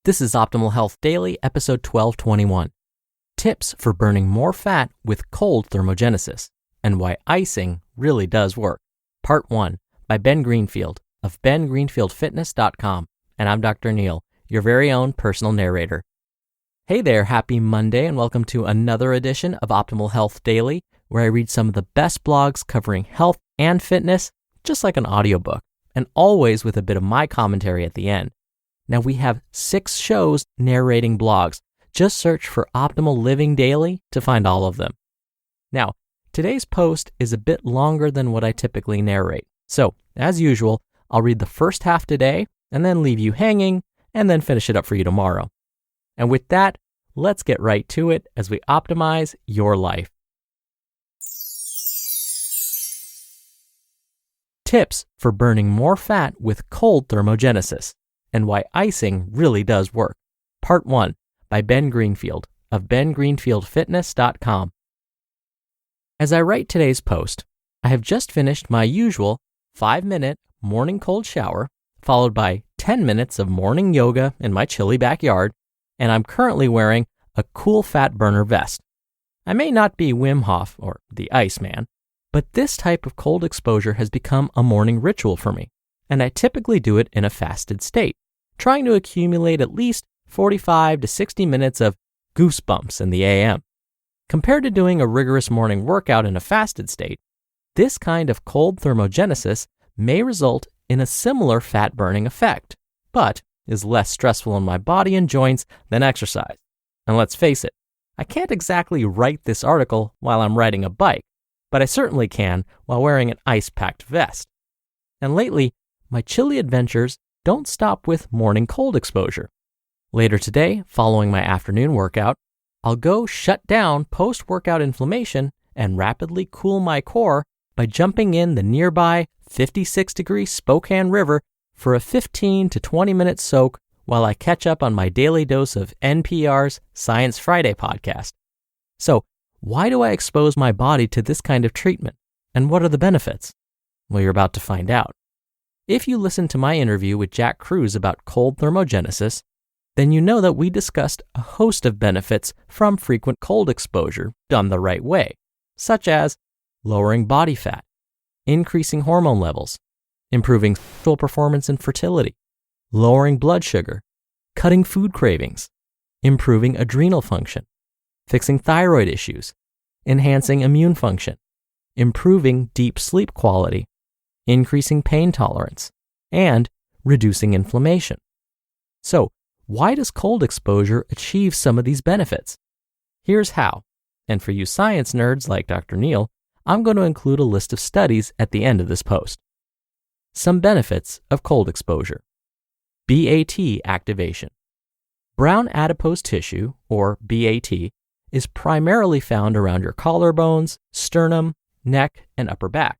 This is Optimal Health Daily, episode 1221. Tips for burning more fat with cold thermogenesis and why icing really does work. Part 1 by Ben Greenfield of bengreenfieldfitness.com. And I'm Dr. Neil, your very own personal narrator. Hey there, happy Monday, and welcome to another edition of Optimal Health Daily, where I read some of the best blogs covering health and fitness, just like an audiobook, and always with a bit of my commentary at the end. Now we have 6 shows narrating blogs. Just search for Optimal Living Daily to find all of them. Now, today's post is a bit longer than what I typically narrate. So, as usual, I'll read the first half today and then leave you hanging and then finish it up for you tomorrow. And with that, let's get right to it as we optimize your life. Tips for burning more fat with cold thermogenesis and why icing really does work. Part 1 by Ben Greenfield of bengreenfieldfitness.com. As I write today's post, I have just finished my usual 5-minute morning cold shower, followed by 10 minutes of morning yoga in my chilly backyard, and I'm currently wearing a cool fat burner vest. I may not be Wim Hof or the Iceman, but this type of cold exposure has become a morning ritual for me, and I typically do it in a fasted state, trying to accumulate at least 45 to 60 minutes of goosebumps in the AM. Compared to doing a rigorous morning workout in a fasted state, this kind of cold thermogenesis may result in a similar fat burning effect, but is less stressful on my body and joints than exercise. And let's face it, I can't exactly write this article while I'm riding a bike, but I certainly can while wearing an ice-packed vest. And lately, my chilly adventures don't stop with morning cold exposure. Later today, following my afternoon workout, I'll go shut down post-workout inflammation and rapidly cool my core by jumping in the nearby 56-degree Spokane River for a 15 to 20-minute soak while I catch up on my daily dose of NPR's Science Friday podcast. So, why do I expose my body to this kind of treatment? And what are the benefits? Well, you're about to find out. If you listened to my interview with Jack Kruse about cold thermogenesis, then you know that we discussed a host of benefits from frequent cold exposure done the right way, such as lowering body fat, increasing hormone levels, improving sexual performance and fertility, lowering blood sugar, cutting food cravings, improving adrenal function, fixing thyroid issues, enhancing immune function, improving deep sleep quality, increasing pain tolerance, and reducing inflammation. So, why does cold exposure achieve some of these benefits? Here's how. And for you science nerds like Dr. Neil, I'm going to include a list of studies at the end of this post. Some benefits of cold exposure. BAT activation. Brown adipose tissue, or BAT, is primarily found around your collarbones, sternum, neck, and upper back.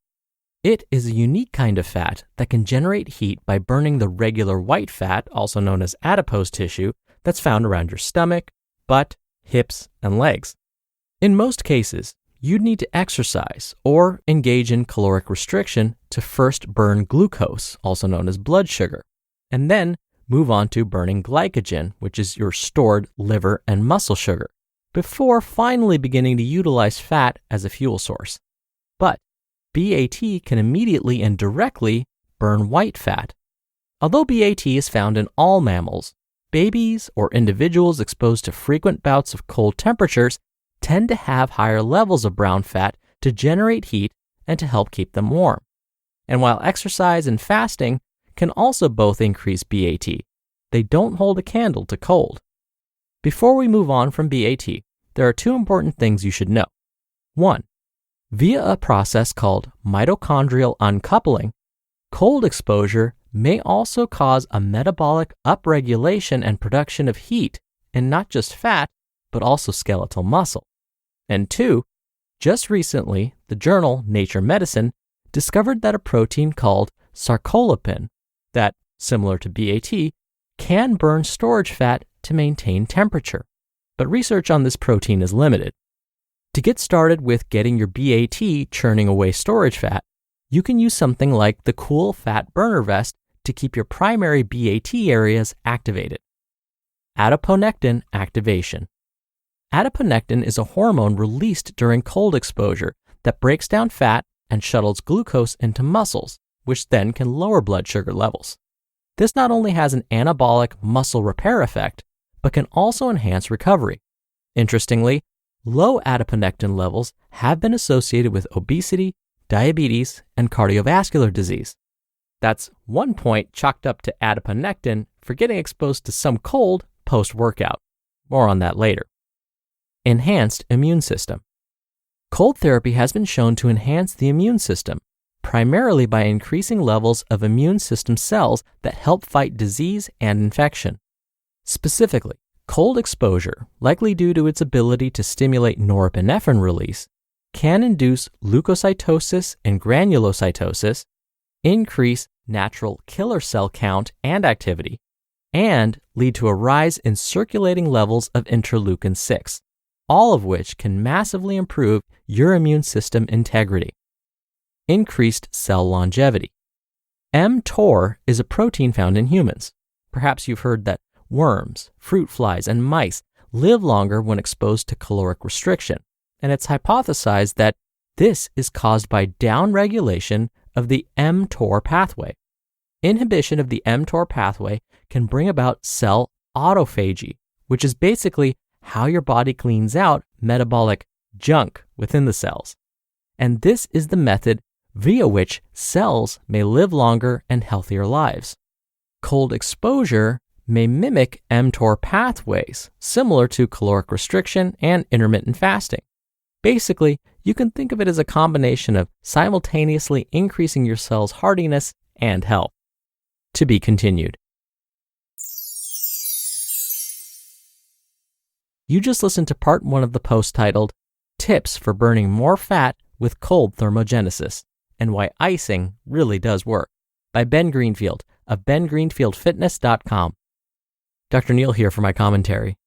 It is a unique kind of fat that can generate heat by burning the regular white fat, also known as adipose tissue, that's found around your stomach, butt, hips, and legs. In most cases, you'd need to exercise or engage in caloric restriction to first burn glucose, also known as blood sugar, and then move on to burning glycogen, which is your stored liver and muscle sugar, before finally beginning to utilize fat as a fuel source. But BAT can immediately and directly burn white fat. Although BAT is found in all mammals, babies or individuals exposed to frequent bouts of cold temperatures tend to have higher levels of brown fat to generate heat and to help keep them warm. And while exercise and fasting can also both increase BAT, they don't hold a candle to cold. Before we move on from BAT, there are 2 important things you should know. 1. Via a process called mitochondrial uncoupling, cold exposure may also cause a metabolic upregulation and production of heat in not just fat, but also skeletal muscle. And 2, just recently, the journal Nature Medicine discovered that a protein called sarcoplasmin that, similar to BAT, can burn storage fat to maintain temperature. But research on this protein is limited. To get started with getting your BAT churning away storage fat, you can use something like the Cool Fat Burner Vest to keep your primary BAT areas activated. Adiponectin activation. Adiponectin is a hormone released during cold exposure that breaks down fat and shuttles glucose into muscles, which then can lower blood sugar levels. This not only has an anabolic muscle repair effect, but can also enhance recovery. Interestingly, low adiponectin levels have been associated with obesity, diabetes, and cardiovascular disease. That's one point chalked up to adiponectin for getting exposed to some cold post-workout. More on that later. Enhanced immune system. Cold therapy has been shown to enhance the immune system, primarily by increasing levels of immune system cells that help fight disease and infection. Specifically, cold exposure, likely due to its ability to stimulate norepinephrine release, can induce leukocytosis and granulocytosis, increase natural killer cell count and activity, and lead to a rise in circulating levels of interleukin-6, all of which can massively improve your immune system integrity. Increased cell longevity. mTOR is a protein found in humans. Perhaps you've heard that worms, fruit flies, and mice live longer when exposed to caloric restriction, and it's hypothesized that this is caused by downregulation of the mTOR pathway. Inhibition of the mTOR pathway can bring about cell autophagy, which is basically how your body cleans out metabolic junk within the cells. And this is the method via which cells may live longer and healthier lives. Cold exposure may mimic mTOR pathways, similar to caloric restriction and intermittent fasting. Basically, you can think of it as a combination of simultaneously increasing your cell's hardiness and health. To be continued. You just listened to part 1 of the post titled, Tips for Burning More Fat with Cold Thermogenesis, and Why Icing Really Does Work, by Ben Greenfield of bengreenfieldfitness.com. Dr. Neil here for my commentary.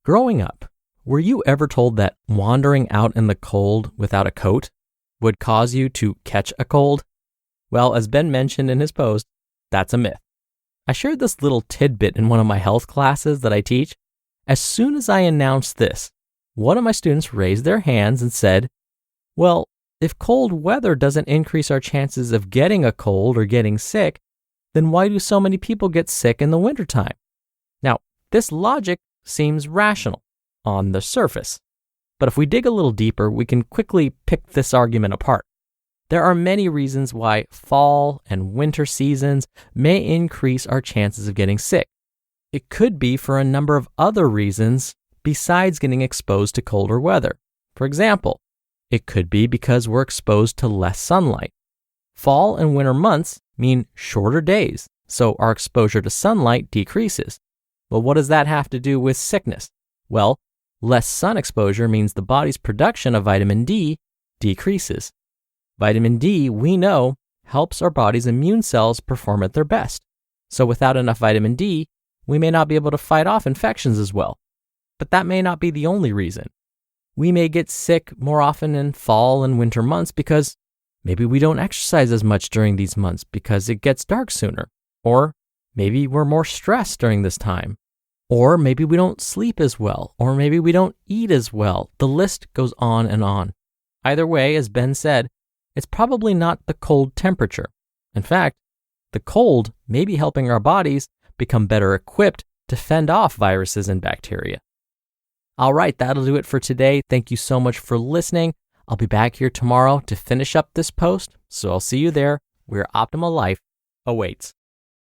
Growing up, were you ever told that wandering out in the cold without a coat would cause you to catch a cold? Well, as Ben mentioned in his post, that's a myth. I shared this little tidbit in one of my health classes that I teach. As soon as I announced this, one of my students raised their hands and said, well, if cold weather doesn't increase our chances of getting a cold or getting sick, then why do so many people get sick in the wintertime? Now, this logic seems rational on the surface, but if we dig a little deeper, we can quickly pick this argument apart. There are many reasons why fall and winter seasons may increase our chances of getting sick. It could be for a number of other reasons besides getting exposed to colder weather. For example, it could be because we're exposed to less sunlight. Fall and winter months mean shorter days, so our exposure to sunlight decreases. Well, what does that have to do with sickness? Well, less sun exposure means the body's production of vitamin D decreases. Vitamin D, we know, helps our body's immune cells perform at their best. So without enough vitamin D, we may not be able to fight off infections as well. But that may not be the only reason. We may get sick more often in fall and winter months because maybe we don't exercise as much during these months because it gets dark sooner. Or maybe we're more stressed during this time. Or maybe we don't sleep as well. Or maybe we don't eat as well. The list goes on and on. Either way, as Ben said, it's probably not the cold temperature. In fact, the cold may be helping our bodies become better equipped to fend off viruses and bacteria. All right, that'll do it for today. Thank you so much for listening. I'll be back here tomorrow to finish up this post, so I'll see you there where optimal life awaits.